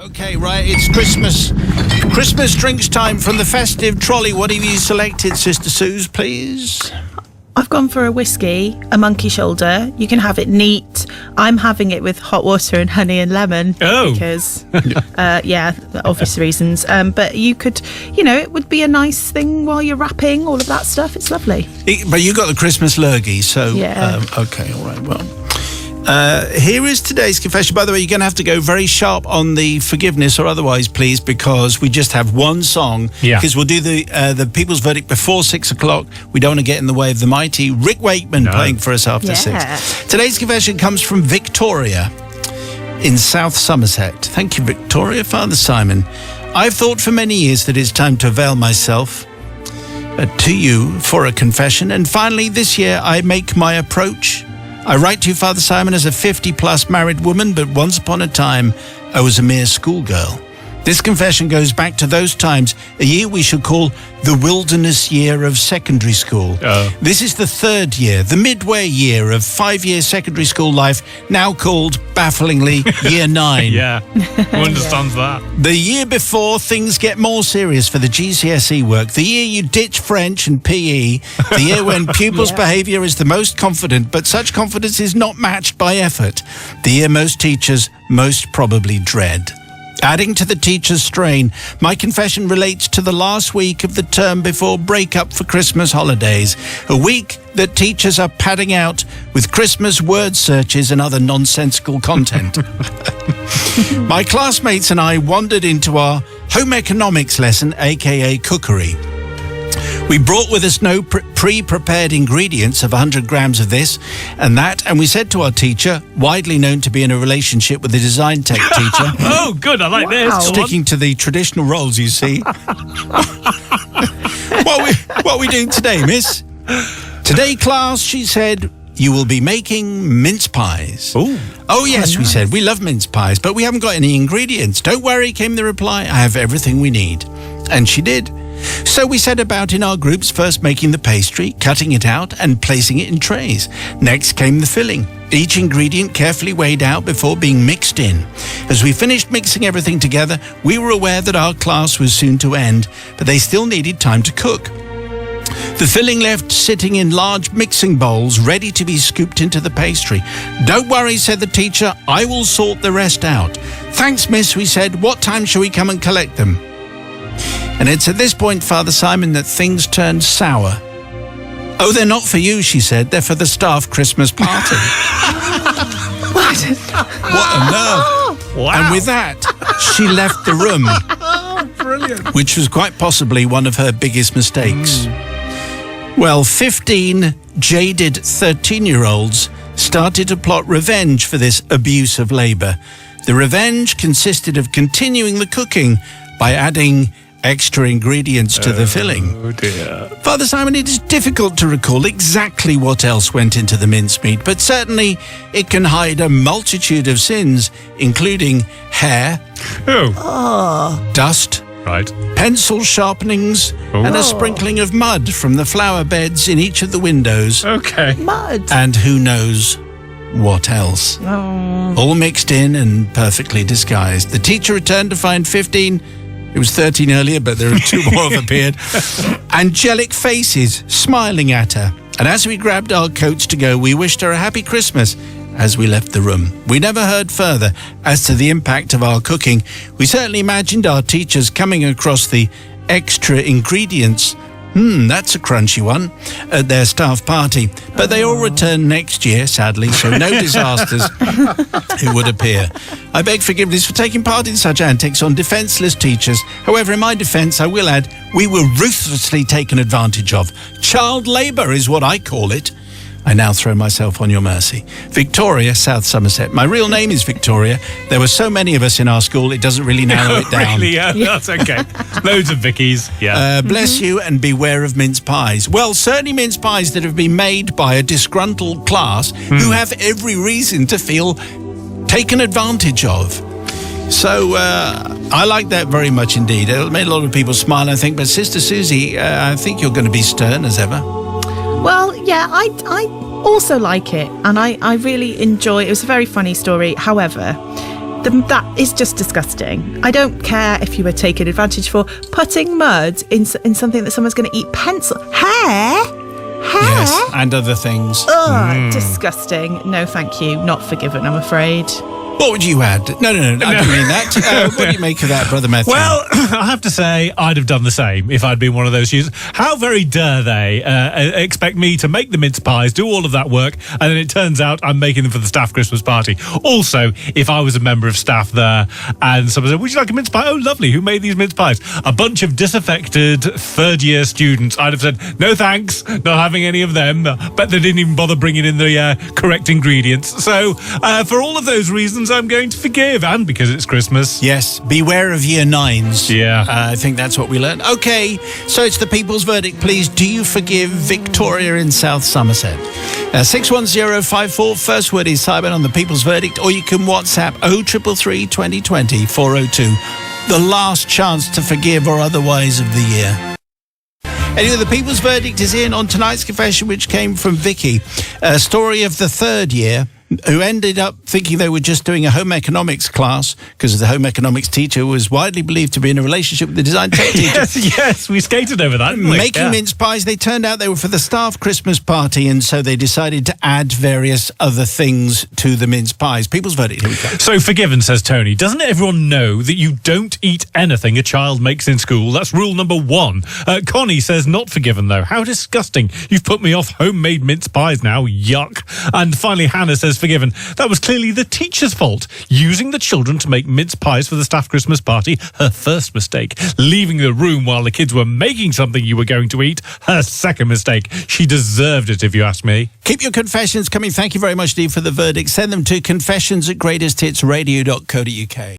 Okay, right, it's Christmas. Christmas drinks time from the festive trolley. What have you selected, Sister Suze, please? I've gone for a whiskey, a monkey shoulder. You can have it neat. I'm having it with hot water and honey and lemon. Oh. Because, obvious reasons. But you could, it would be a nice thing while you're wrapping, all of that stuff. It's lovely. But you got the Christmas lurgy, so... Yeah. Okay, all right, well... here is today's confession. By the way, you're going to have to go very sharp on the forgiveness or otherwise, please, because we just have one song. Yeah. Because we'll do the People's Verdict before 6 o'clock. We don't want to get in the way of the mighty Rick Wakeman playing for us after 6. Today's confession comes from Victoria in South Somerset. Thank you, Victoria. Father Simon, I've thought for many years that it's time to avail myself to you for a confession. And finally, this year, I make my approach. I write to you, Father Simon, as a 50-plus married woman, but once upon a time, I was a mere schoolgirl. This confession goes back to those times, a year we should call the wilderness year of secondary school. This is the third year, the midway year of 5-year secondary school life, now called, bafflingly, Year 9. Yeah, who understands that? The year before things get more serious for the GCSE work, the year you ditch French and PE, the year when pupils' behaviour is the most confident, but such confidence is not matched by effort, the year most teachers most probably dread. Adding to the teacher's strain, my confession relates to the last week of the term before break-up for Christmas holidays, a week that teachers are padding out with Christmas word searches and other nonsensical content. My classmates and I wandered into our home economics lesson, aka cookery. We brought with us no pre-prepared ingredients of 100 grams of this and that, and we said to our teacher, widely known to be in a relationship with a design tech teacher... Oh, good, I like this. Sticking to the traditional roles, you see. What are we doing today, miss? Today, class, she said, you will be making mince pies. Ooh. Oh, yes, we said, we love mince pies, but we haven't got any ingredients. Don't worry, came the reply, I have everything we need. And she did. So we set about in our groups first making the pastry, cutting it out and placing it in trays. Next came the filling, each ingredient carefully weighed out before being mixed in. As we finished mixing everything together, we were aware that our class was soon to end, but they still needed time to cook. The filling left sitting in large mixing bowls, ready to be scooped into the pastry. Don't worry, said the teacher, I will sort the rest out. Thanks, miss, we said. What time shall we come and collect them? And it's at this point, Father Simon, that things turned sour. Oh, they're not for you, she said. They're for the staff Christmas party. What a nerve. Wow. And with that, she left the room. Brilliant. Which was quite possibly one of her biggest mistakes. Well, 15 jaded 13-year-olds started to plot revenge for this abuse of labour. The revenge consisted of continuing the cooking by adding extra ingredients to the filling. Oh dear. Father Simon, it is difficult to recall exactly what else went into the mincemeat, but certainly it can hide a multitude of sins, including hair, dust, pencil sharpenings, and a sprinkling of mud from the flower beds in each of the windows. Okay. Mud. And who knows what else. All mixed in and perfectly disguised. The teacher returned to find 15... It was 13 earlier, but there are 2 more have appeared. Angelic faces smiling at her. And as we grabbed our coats to go, we wished her a happy Christmas as we left the room. We never heard further as to the impact of our cooking. We certainly imagined our teachers coming across the extra ingredients. That's a crunchy one, at their staff party. But they all return next year, sadly, so no disasters, it would appear. I beg forgiveness for taking part in such antics on defenceless teachers. However, in my defence, I will add, we were ruthlessly taken advantage of. Child labour is what I call it. I now throw myself on your mercy. Victoria, South Somerset. My real name is Victoria. There were so many of us in our school, it doesn't really narrow it down. Really? Yeah, that's okay. Loads of Vickies. Yeah. Bless you, and beware of mince pies. Well, certainly mince pies that have been made by a disgruntled class who have every reason to feel taken advantage of. So I like that very much indeed. It made a lot of people smile, I think. But Sister Susie, I think you're going to be stern as ever. Well, yeah, I also like it, and I really enjoy it. It was a very funny story. However, That is just disgusting. I don't care if you were taken advantage for. Putting mud in something that someone's going to eat. Pencil. Hair? Yes, and other things. Ugh, disgusting. No, thank you. Not forgiven, I'm afraid. What would you add? No, I didn't mean that. What do you make of that, Brother Matthew? Well, I have to say, I'd have done the same if I'd been one of those users. How very dare they expect me to make the mince pies, do all of that work, and then it turns out I'm making them for the staff Christmas party. Also, if I was a member of staff there and someone said, would you like a mince pie? Oh, lovely. Who made these mince pies? A bunch of disaffected third-year students. I'd have said, no thanks, not having any of them. But they didn't even bother bringing in the correct ingredients. So, for all of those reasons, I'm going to forgive, and because it's Christmas. Yes, beware of year 9s. Yeah. I think that's what we learned. Okay, so it's the people's verdict. Please, do you forgive Victoria in South Somerset? 61054, first word is Simon on the people's verdict, or you can WhatsApp 0333 2020 402. The last chance to forgive or otherwise of the year. Anyway, the people's verdict is in on tonight's confession, which came from Vicky. A story of the third year who ended up thinking they were just doing a home economics class because the home economics teacher was widely believed to be in a relationship with the design tech teacher. Yes, we skated over that, didn't we? Making mince pies. They turned out they were for the staff Christmas party, and so they decided to add various other things to the mince pies. People's verdict. Here we go. So forgiven, says Tony. Doesn't everyone know that you don't eat anything a child makes in school? That's rule number 1. Connie says not forgiven, though. How disgusting. You've put me off homemade mince pies now. Yuck. And finally, Hannah says forgiven. That was clearly the teacher's fault. Using the children to make mince pies for the staff Christmas party, her first mistake. Leaving the room while the kids were making something you were going to eat, her second mistake. She deserved it, if you ask me. Keep your confessions coming. Thank you very much, Steve, for the verdict. Send them to confessions@greatesthitsradio.co.uk.